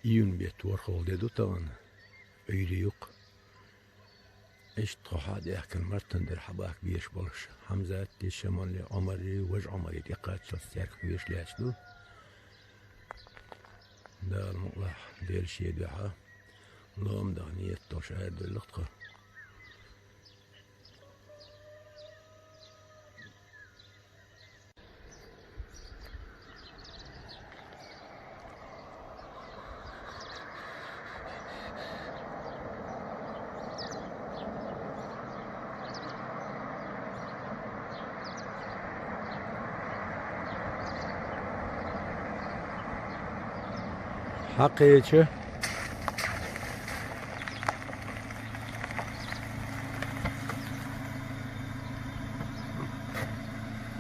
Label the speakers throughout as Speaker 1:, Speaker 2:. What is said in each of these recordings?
Speaker 1: İyun bir torhol dedi tavan. Öyle yok. İşte hadi yakın martındır habak bir iş buluş. Hamza Şemalli Amari ve Amari dikkat çastırk bir iş leşlu. Dal Allah der şey dua. Allah'ım da niyet toşar dillukka. Hakkı'yı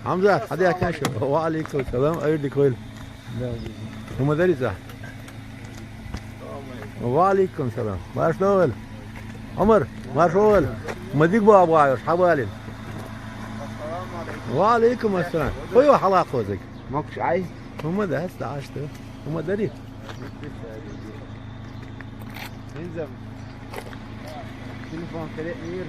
Speaker 1: Hamza hadi yakın şu. Ve aleyküm selam. Hayırlı koyul. ومدرسة وعليكم السلام ما شغل عمر ما شغل مديك بو ابو عايش حوالين وعليكم السلام ايوه حلاق وزك
Speaker 2: ماكش عايز
Speaker 1: هم ده هسه عشته هم دري
Speaker 2: انزل تليفون كبير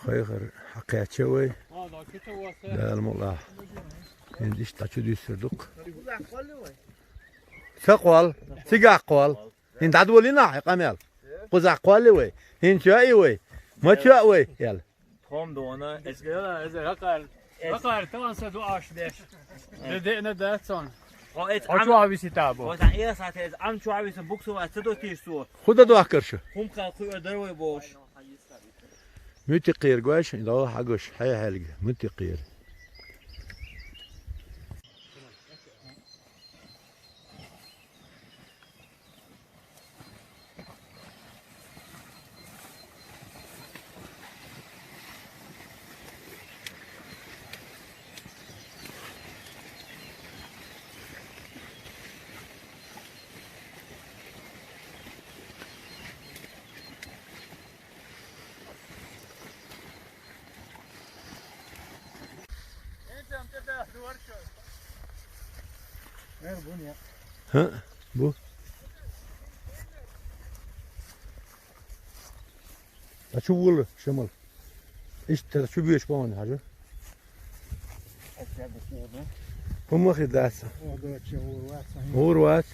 Speaker 1: خير حقيقة شوي ده المولى عنديش تأكيد يسردك سقوال سيجا قوال هند عدولينا يا كمال قزع قوالي وي هند شاي وي ما شاء وي يلا
Speaker 3: هم دونا اسكيلا از رقار توان سدو اش دش لدينا داتون
Speaker 2: شو عم يستعبوا
Speaker 3: وتا ايه ساعت از ام شو عم يسبوكسو اسدو تيشو
Speaker 1: خدا دو أكرشه
Speaker 3: هم خاخو دروي بوش
Speaker 1: متقير قواش ده حقش حي حلقة متقير ها بو شو بقول شمال ايش ترى شو بيش بون حاجه هم اخي داسه هو روات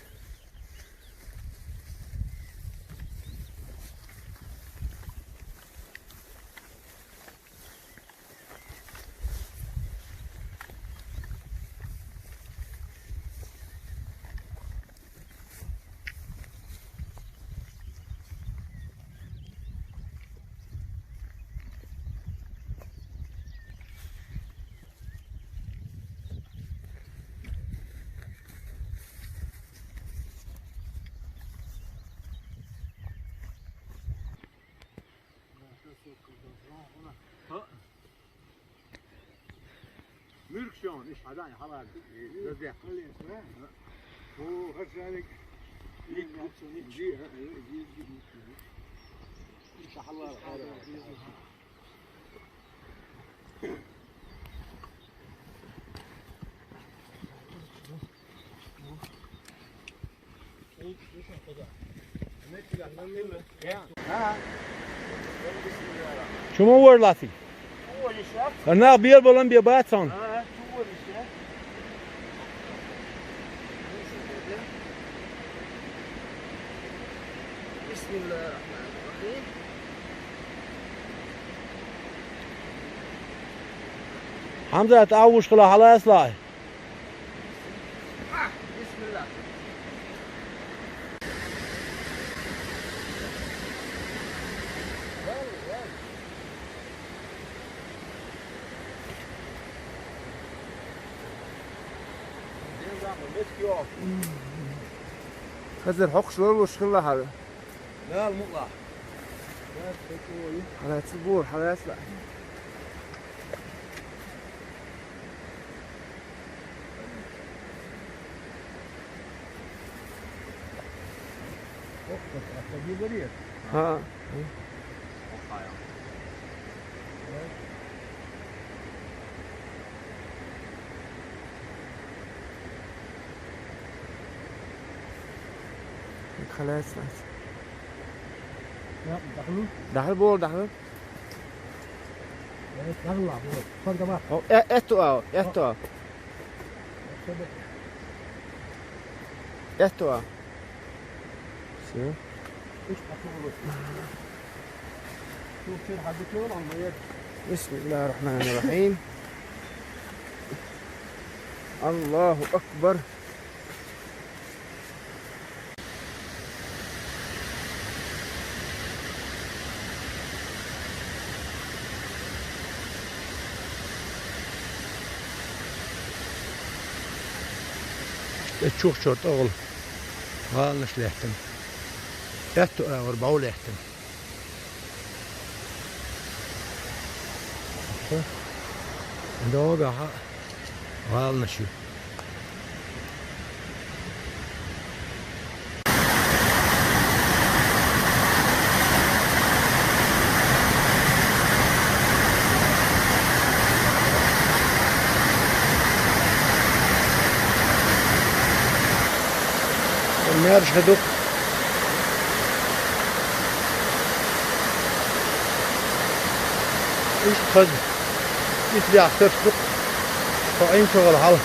Speaker 2: Mülk şu an iş hadan halar gözde. Bu hırçalık ilk İnşallah.
Speaker 1: شو مو ورلاتي انا بير بولن بي باتون
Speaker 4: بسم الله الرحمن الرحيم.
Speaker 1: حمزه تعوش خلا على اصلاح
Speaker 4: بسم الله.
Speaker 2: خزر حق شلون وش كله هذا؟
Speaker 1: لا المطلع
Speaker 2: على تبور على لا. ها خلاص دخل بول دخل esto sí بسم الله الرحمن الرحيم الله أكبر
Speaker 1: تشوف شرط اغل هالش لحتم اتو اربعو لحتم دوغا هالنشي المارش هدوك ايش خد يتبع تفسق طاعين شغل حاله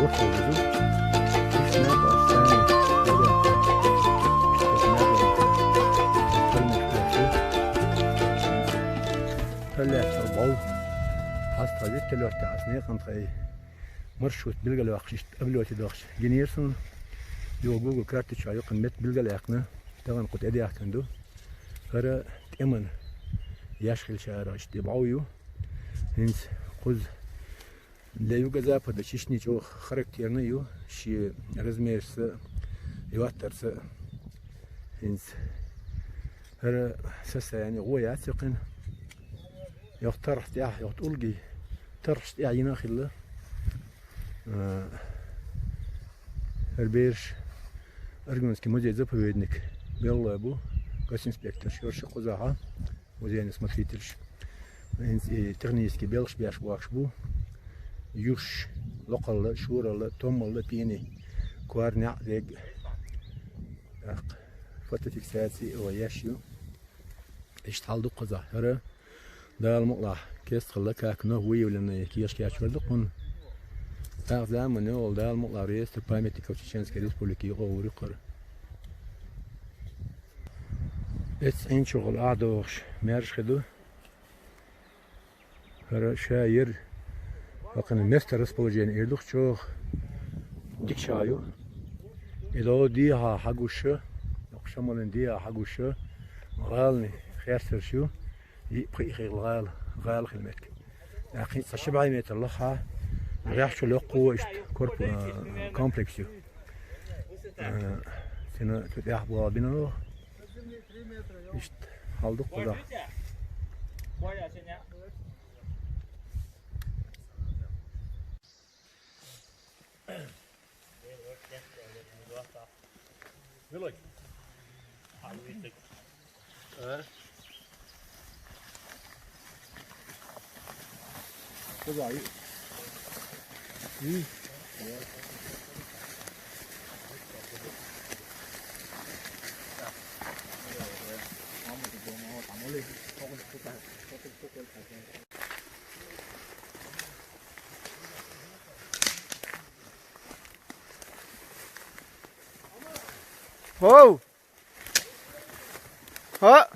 Speaker 1: Yok oldu. İşte ne başlayın. Böyle bol hasta telefon asne kantıy marşut bilgili akşit abloti dağış genirsin yo Google kartı çayı kıymet bilgili akna tavan kut edi akındu hara eman yaşıl şahara işte bağıyor hins kuz leyu gaza da çişni çok karakterini yo şi razmersi yuattarsa hins hara sasa yani goya sıkın yok tarht ya yok ulgi tarht ya yine khilla Herbir Argunski музей заповедник Белое bu гос инспектор Шорши Кузаха музейный смотритель технический белш бяш bu Yuş lokallı şuralı tommalı piyini kuarnya deg fotofiksiyası o yaşıyor işte haldı Kuzahara dağılmakla kes kılla kakına huyevleneye kiyaşki açırdık bunu так zaman oldu dağılmakla reistir paymetlik Çeçenski Respublika'yı oğuru kırı et en çok ağdağış merşkedu hara şair bakın mestre расположение erdik çok dik şayu edo diha haguşu akşamın diha haguşu غالني خير شو يبقى غال غال خدمتك لكن صشبعي متر لها ريحش له قوة كورب كومبلكسيو سنة تتيح بوابنا له إشت هالدق قضاء قضاء
Speaker 5: Wow. Ha.